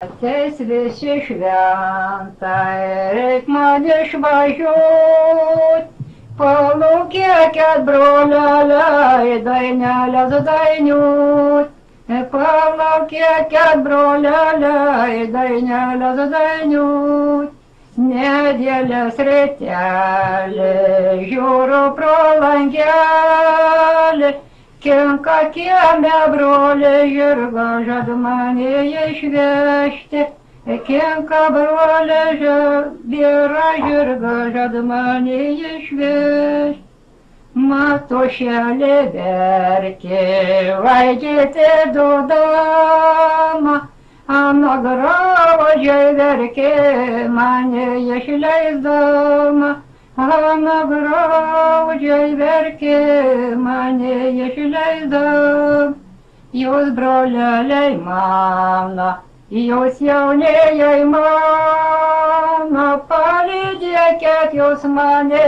Ateis visi šventą, reik man išvažiuot, palūkėkit broleliai, dainelės dainiuot. Palūkėkit broleliai, dainelės dainiuot. Nedėlės rytelį, žiūriu pro langelį, kinka kieme broliai žirgą žad mane išvežti. Kinka broliai bėra žirgą žad mane išvežti. Matušėlė verkė, vaidėti dudama, ant graudžiai verkė mane išleisdama. Ana graudžiai verkė mane išleisdama. Jūs broleliai mano, jūs jaunėjai mano, palydėkit jūs mane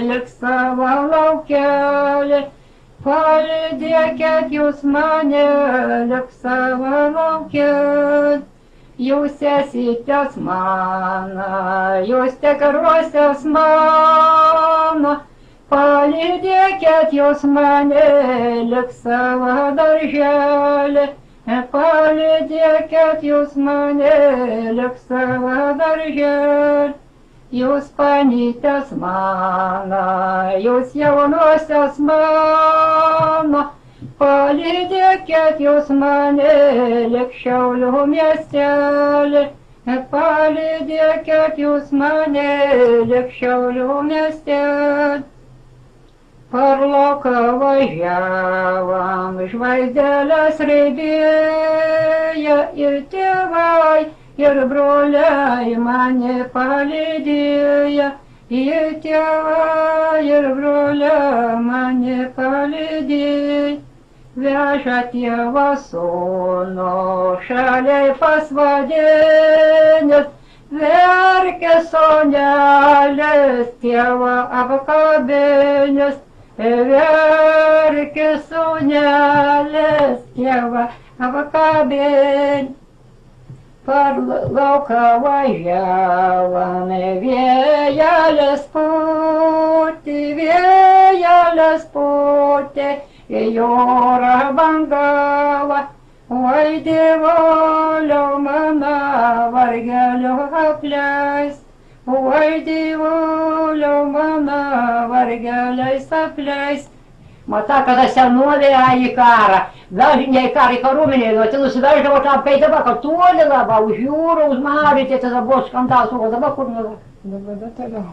lik savo laukelį. Palydėkit jūs mane lik savo laukelį. Jūs esitės mano, jūs tikrosios mano, palydėkit jūs mane lik savo darželį. Palydėkit jūs mane lik savo darželį. Jūs panytės mano, jūs jaunosios mano, palydėkit jūs mane lik Šiaulių miestelį. Palydėkit jūs mane lik Šiaulių miestelį. Per lauką važiavom, žvaigždelės raidėja, ir tėvai, ir broliai mane palydėja. Ir tėvai, ir broliai mane palydėja. Veža tėvas sūnų šaliai pas vadinės, verkia sūnelis tėvą apkabinės. Verkia sūnelis tėvą apkabinės. Per lauką važiavom, vėjelis pūtė, į jūrą bangavo. Oi, dievoliau mano, vargeliu apleis. Oi, dievoliau mano, vargeliais apleis. Mata, kada senuolė į karą, ne į karą, į karuomenę, tai nusiveždavo tą peidavą, kad toli labai, už jūrų, už marių, tai tada buvo skandalas, o dabar kur nėra. Dabar toliau.